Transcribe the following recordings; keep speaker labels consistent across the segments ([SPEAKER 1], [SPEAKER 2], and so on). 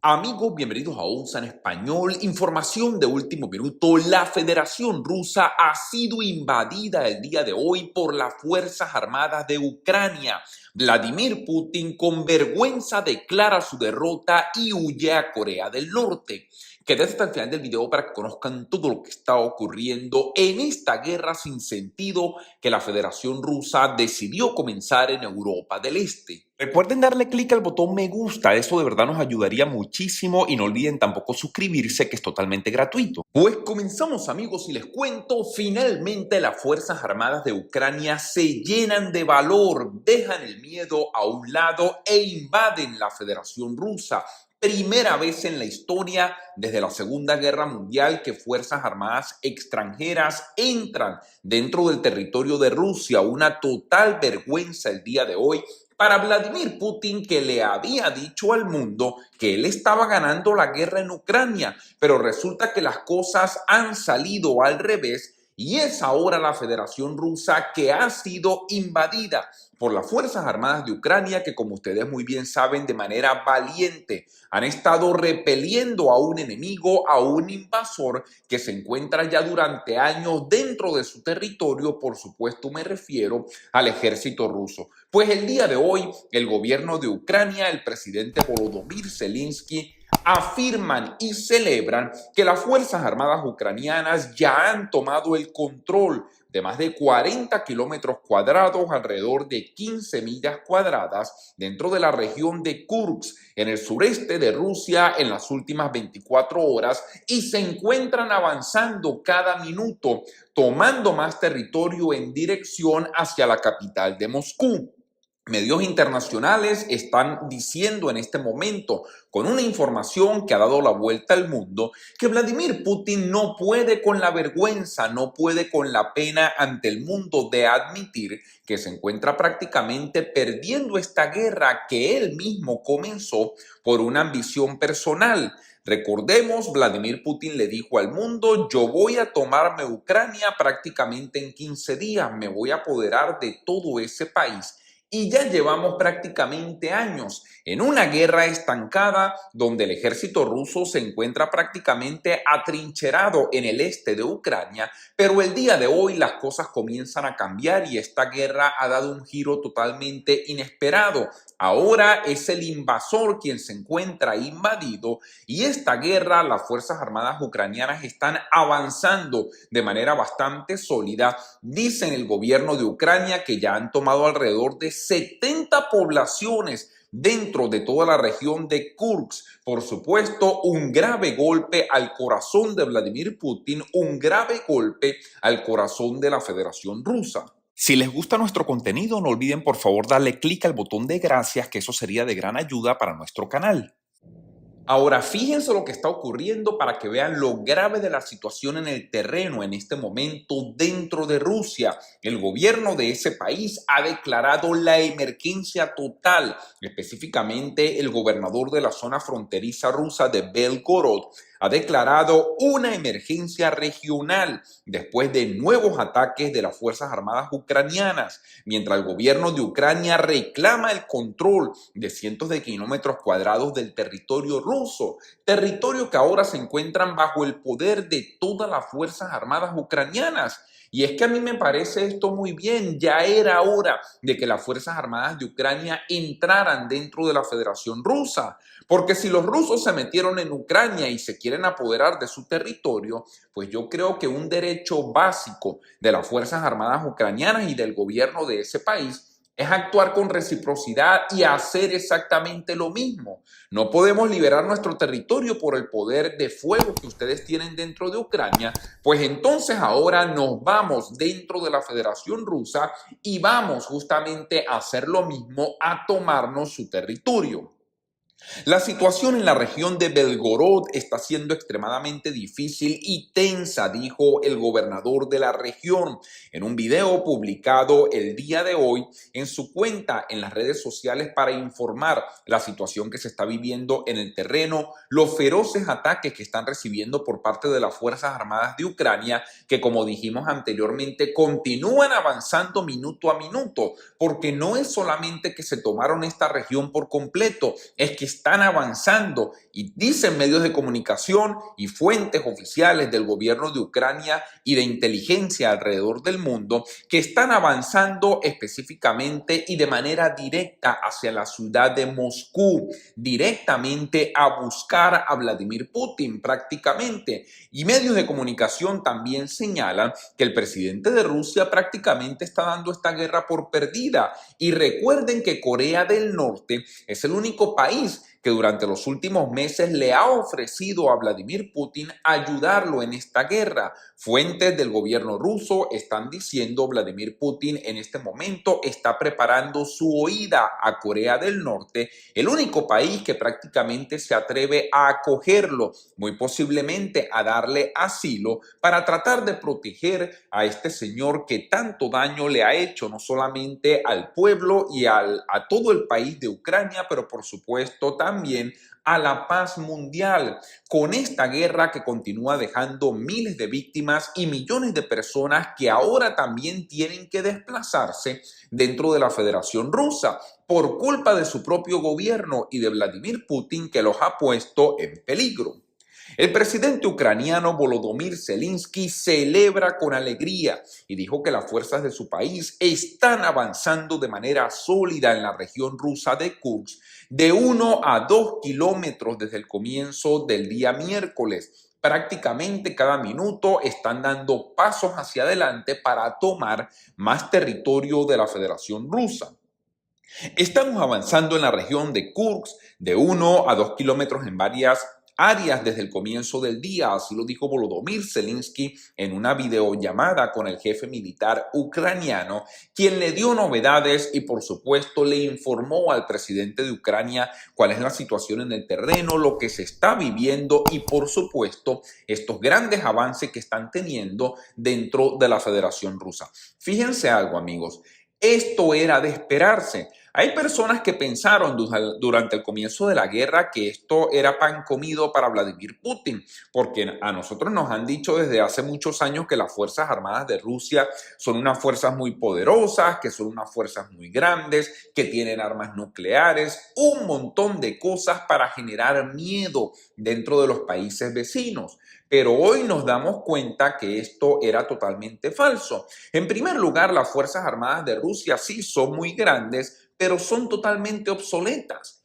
[SPEAKER 1] Amigos, bienvenidos a ONSA en Español. Información de último minuto. La Federación Rusa ha sido invadida el día de hoy por las Fuerzas Armadas de Ucrania. Vladimir Putin con vergüenza declara su derrota y huye a Corea del Norte. Quédense hasta el final del video para que conozcan todo lo que está ocurriendo en esta guerra sin sentido que la Federación Rusa decidió comenzar en Europa del Este. Recuerden darle clic al botón me gusta, eso de verdad nos ayudaría muchísimo y no olviden tampoco suscribirse, que es totalmente gratuito. Pues comenzamos, amigos, y les cuento, finalmente las Fuerzas Armadas de Ucrania se llenan de valor, dejan el miedo a un lado e invaden la Federación Rusa. Primera vez en la historia desde la Segunda Guerra Mundial que fuerzas armadas extranjeras entran dentro del territorio de Rusia. Una total vergüenza el día de hoy para Vladimir Putin, que le había dicho al mundo que él estaba ganando la guerra en Ucrania, pero resulta que las cosas han salido al revés y es ahora la Federación Rusa que ha sido invadida por las Fuerzas Armadas de Ucrania, que como ustedes muy bien saben, de manera valiente han estado repeliendo a un enemigo, a un invasor que se encuentra ya durante años dentro de su territorio. Por supuesto me refiero al ejército ruso. Pues el día de hoy el gobierno de Ucrania, el presidente Volodymyr Zelensky, afirman y celebran que las Fuerzas Armadas ucranianas ya han tomado el control de más de 40 kilómetros cuadrados, alrededor de 15 millas cuadradas, dentro de la región de Kursk, en el sureste de Rusia, en las últimas 24 horas, y se encuentran avanzando cada minuto, tomando más territorio en dirección hacia la capital de Moscú. Medios internacionales están diciendo en este momento, con una información que ha dado la vuelta al mundo, que Vladimir Putin no puede con la vergüenza, no puede con la pena ante el mundo de admitir que se encuentra prácticamente perdiendo esta guerra que él mismo comenzó por una ambición personal. Recordemos, Vladimir Putin le dijo al mundo: yo voy a tomarme Ucrania prácticamente en 15 días, me voy a apoderar de todo ese país. Y ya llevamos prácticamente años en una guerra estancada donde el ejército ruso se encuentra prácticamente atrincherado en el este de Ucrania, pero el día de hoy las cosas comienzan a cambiar y esta guerra ha dado un giro totalmente inesperado. Ahora es el invasor quien se encuentra invadido y esta guerra las Fuerzas Armadas ucranianas están avanzando de manera bastante sólida. Dicen el gobierno de Ucrania que ya han tomado alrededor de 70 poblaciones dentro de toda la región de Kursk. Por supuesto, un grave golpe al corazón de Vladimir Putin, un grave golpe al corazón de la Federación Rusa. Si les gusta nuestro contenido, no olviden por favor darle clic al botón de gracias, que eso sería de gran ayuda para nuestro canal. Ahora, fíjense lo que está ocurriendo para que vean lo grave de la situación en el terreno en este momento dentro de Rusia. El gobierno de ese país ha declarado la emergencia total. Específicamente, el gobernador de la zona fronteriza rusa de Belgorod ha declarado una emergencia regional después de nuevos ataques de las Fuerzas Armadas ucranianas, mientras el gobierno de Ucrania reclama el control de cientos de kilómetros cuadrados del territorio ruso, territorio que ahora se encuentran bajo el poder de todas las Fuerzas Armadas ucranianas. Y es que a mí me parece esto muy bien, ya era hora de que las Fuerzas Armadas de Ucrania entraran dentro de la Federación Rusa, porque si los rusos se metieron en Ucrania y se quieren apoderar de su territorio, pues yo creo que un derecho básico de las Fuerzas Armadas ucranianas y del gobierno de ese país es actuar con reciprocidad y hacer exactamente lo mismo. No podemos liberar nuestro territorio por el poder de fuego que ustedes tienen dentro de Ucrania, pues entonces ahora nos vamos dentro de la Federación Rusa y vamos justamente a hacer lo mismo, a tomarnos su territorio. La situación en la región de Belgorod está siendo extremadamente difícil y tensa, dijo el gobernador de la región en un video publicado el día de hoy en su cuenta en las redes sociales para informar la situación que se está viviendo en el terreno, los feroces ataques que están recibiendo por parte de las Fuerzas Armadas de Ucrania, que como dijimos anteriormente continúan avanzando minuto a minuto, porque no es solamente que se tomaron esta región por completo, es que están avanzando y dicen medios de comunicación y fuentes oficiales del gobierno de Ucrania y de inteligencia alrededor del mundo que están avanzando específicamente y de manera directa hacia la ciudad de Moscú, directamente a buscar a Vladimir Putin prácticamente. Y medios de comunicación también señalan que el presidente de Rusia prácticamente está dando esta guerra por perdida. Y recuerden que Corea del Norte es el único país que durante los últimos meses le ha ofrecido a Vladimir Putin ayudarlo en esta guerra. Fuentes del gobierno ruso están diciendo que Vladimir Putin en este momento está preparando su huida a Corea del Norte, el único país que prácticamente se atreve a acogerlo, muy posiblemente a darle asilo para tratar de proteger a este señor que tanto daño le ha hecho no solamente al pueblo y a todo el país de Ucrania, pero por supuesto también a la paz mundial, con esta guerra que continúa dejando miles de víctimas y millones de personas que ahora también tienen que desplazarse dentro de la Federación Rusa por culpa de su propio gobierno y de Vladimir Putin, que los ha puesto en peligro. El presidente ucraniano Volodymyr Zelensky celebra con alegría y dijo que las fuerzas de su país están avanzando de manera sólida en la región rusa de Kursk, de 1 a 2 kilómetros desde el comienzo del día miércoles. Prácticamente cada minuto están dando pasos hacia adelante para tomar más territorio de la Federación Rusa. Estamos avanzando en la región de Kursk de 1 a 2 kilómetros en varias áreas desde el comienzo del día, así lo dijo Volodymyr Zelensky en una videollamada con el jefe militar ucraniano, quien le dio novedades y por supuesto le informó al presidente de Ucrania cuál es la situación en el terreno, lo que se está viviendo y por supuesto estos grandes avances que están teniendo dentro de la Federación Rusa. Fíjense algo, amigos, esto era de esperarse. Hay personas que pensaron durante el comienzo de la guerra que esto era pan comido para Vladimir Putin, porque a nosotros nos han dicho desde hace muchos años que las Fuerzas Armadas de Rusia son unas fuerzas muy poderosas, que son unas fuerzas muy grandes, que tienen armas nucleares, un montón de cosas para generar miedo dentro de los países vecinos. Pero hoy nos damos cuenta que esto era totalmente falso. En primer lugar, las Fuerzas Armadas de Rusia sí son muy grandes, pero son totalmente obsoletas.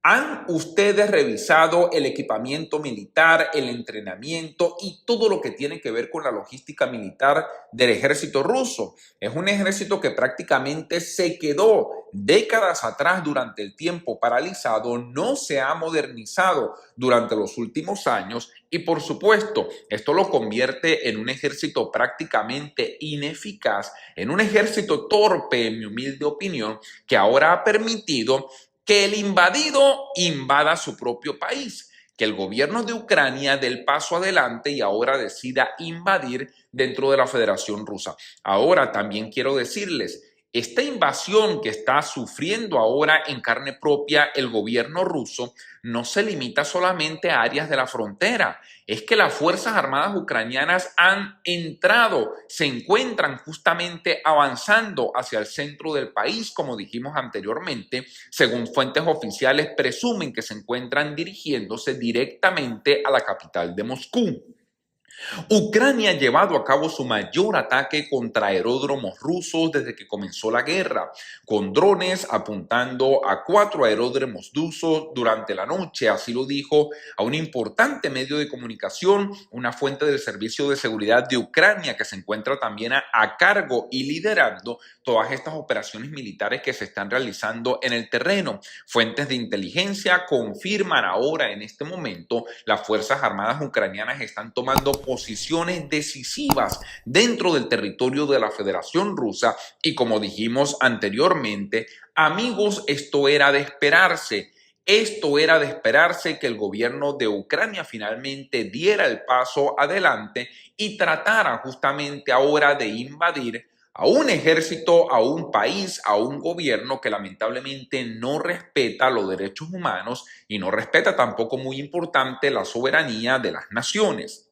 [SPEAKER 1] ¿Han ustedes revisado el equipamiento militar, el entrenamiento y todo lo que tiene que ver con la logística militar del ejército ruso? Es un ejército que prácticamente se quedó décadas atrás durante el tiempo paralizado, no se ha modernizado durante los últimos años y por supuesto esto lo convierte en un ejército prácticamente ineficaz, en un ejército torpe, en mi humilde opinión, que ahora ha permitido que el invadido invada su propio país, que el gobierno de Ucrania dé el paso adelante y ahora decida invadir dentro de la Federación Rusa. Ahora también quiero decirles, esta invasión que está sufriendo ahora en carne propia el gobierno ruso no se limita solamente a áreas de la frontera. Es que las Fuerzas Armadas ucranianas han entrado, se encuentran justamente avanzando hacia el centro del país, como dijimos anteriormente. Según fuentes oficiales, presumen que se encuentran dirigiéndose directamente a la capital de Moscú. Ucrania ha llevado a cabo su mayor ataque contra aeródromos rusos desde que comenzó la guerra, con drones apuntando a 4 aeródromos rusos durante la noche. Así lo dijo a un importante medio de comunicación, una fuente del Servicio de Seguridad de Ucrania que se encuentra también a cargo y liderando todas estas operaciones militares que se están realizando en el terreno. Fuentes de inteligencia confirman ahora en este momento las Fuerzas Armadas ucranianas están tomando posiciones decisivas dentro del territorio de la Federación Rusa y como dijimos anteriormente, amigos, esto era de esperarse. Esto era de esperarse que el gobierno de Ucrania finalmente diera el paso adelante y tratara justamente ahora de invadir a un ejército, a un país, a un gobierno que lamentablemente no respeta los derechos humanos y no respeta tampoco, muy importante, la soberanía de las naciones.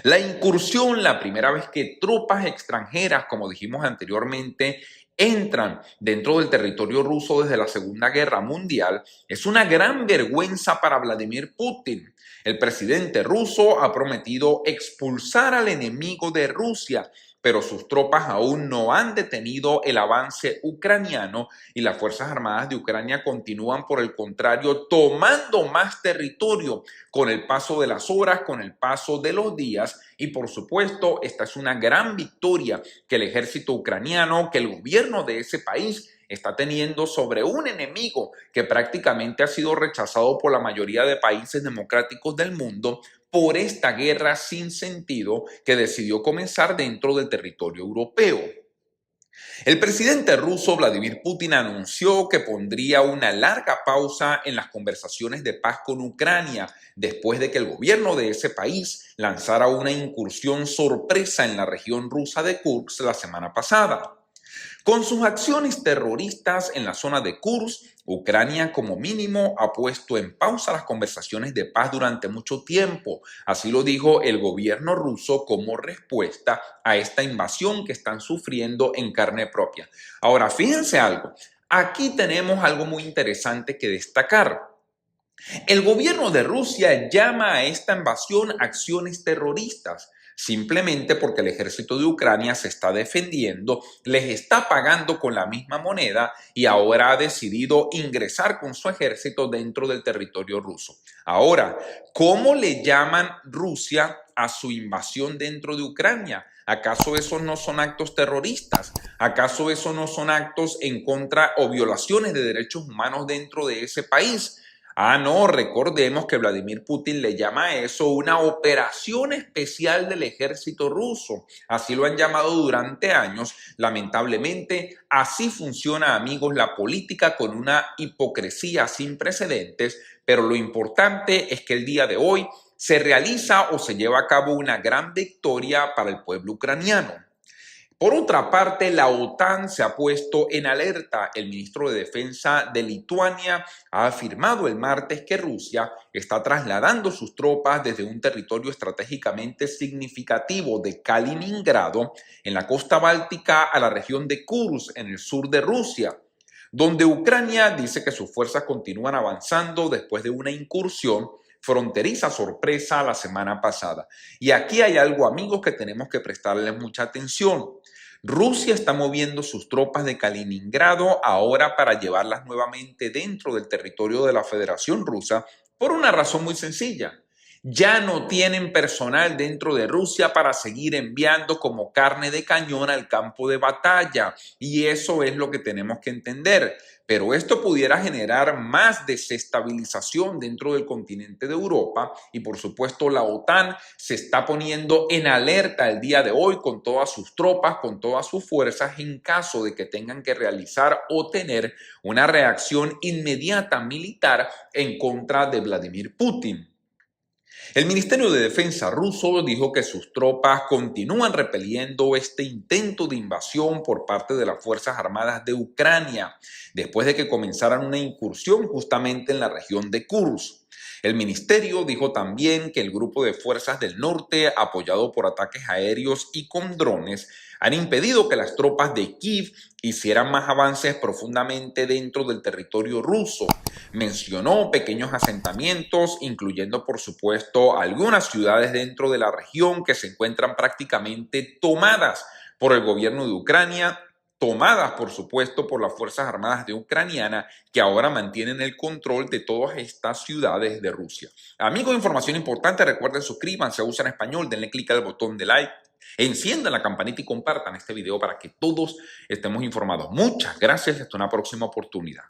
[SPEAKER 1] La incursión, la primera vez que tropas extranjeras, como dijimos anteriormente, entran dentro del territorio ruso desde la Segunda Guerra Mundial es una gran vergüenza para Vladimir Putin. El presidente ruso ha prometido expulsar al enemigo de Rusia, pero sus tropas aún no han detenido el avance ucraniano y las Fuerzas Armadas de Ucrania continúan, por el contrario, tomando más territorio con el paso de las horas, con el paso de los días. Y por supuesto, esta es una gran victoria que el ejército ucraniano, que el gobierno de ese país está teniendo sobre un enemigo que prácticamente ha sido rechazado por la mayoría de países democráticos del mundo por esta guerra sin sentido que decidió comenzar dentro del territorio europeo. El presidente ruso Vladimir Putin anunció que pondría una larga pausa en las conversaciones de paz con Ucrania después de que el gobierno de ese país lanzara una incursión sorpresa en la región rusa de Kursk la semana pasada. Con sus acciones terroristas en la zona de Kursk, Ucrania como mínimo ha puesto en pausa las conversaciones de paz durante mucho tiempo. Así lo dijo el gobierno ruso como respuesta a esta invasión que están sufriendo en carne propia. Ahora, fíjense algo. Aquí tenemos algo muy interesante que destacar. El gobierno de Rusia llama a esta invasión acciones terroristas, simplemente porque el ejército de Ucrania se está defendiendo, les está pagando con la misma moneda y ahora ha decidido ingresar con su ejército dentro del territorio ruso. Ahora, ¿cómo le llaman Rusia a su invasión dentro de Ucrania? ¿Acaso esos no son actos terroristas? ¿Acaso esos no son actos en contra o violaciones de derechos humanos dentro de ese país? Ah, no, recordemos que Vladimir Putin le llama a eso una operación especial del ejército ruso. Así lo han llamado durante años. Lamentablemente, así funciona, amigos, la política con una hipocresía sin precedentes. Pero lo importante es que el día de hoy se realiza o se lleva a cabo una gran victoria para el pueblo ucraniano. Por otra parte, la OTAN se ha puesto en alerta. El ministro de Defensa de Lituania ha afirmado el martes que Rusia está trasladando sus tropas desde un territorio estratégicamente significativo de Kaliningrado, en la costa báltica, a la región de Kursk, en el sur de Rusia, donde Ucrania dice que sus fuerzas continúan avanzando después de una incursión fronteriza sorpresa la semana pasada. Y aquí hay algo, amigos, que tenemos que prestarles mucha atención. Rusia está moviendo sus tropas de Kaliningrado ahora para llevarlas nuevamente dentro del territorio de la Federación Rusa por una razón muy sencilla. Ya no tienen personal dentro de Rusia para seguir enviando como carne de cañón al campo de batalla. Y eso es lo que tenemos que entender. Pero esto pudiera generar más desestabilización dentro del continente de Europa y por supuesto la OTAN se está poniendo en alerta el día de hoy con todas sus tropas, con todas sus fuerzas en caso de que tengan que realizar o tener una reacción inmediata militar en contra de Vladimir Putin. El Ministerio de Defensa ruso dijo que sus tropas continúan repeliendo este intento de invasión por parte de las Fuerzas Armadas de Ucrania, después de que comenzaran una incursión justamente en la región de Kursk. El ministerio dijo también que el grupo de fuerzas del norte, apoyado por ataques aéreos y con drones, han impedido que las tropas de Kiev hicieran más avances profundamente dentro del territorio ruso. Mencionó pequeños asentamientos, incluyendo por supuesto algunas ciudades dentro de la región que se encuentran prácticamente tomadas por el gobierno de Ucrania, tomadas por supuesto por las Fuerzas Armadas de Ucrania, que ahora mantienen el control de todas estas ciudades de Rusia. Amigos, información importante, recuerden suscríbanse a USA en Español, denle clic al botón de like, enciendan la campanita y compartan este video para que todos estemos informados. Muchas gracias, hasta una próxima oportunidad.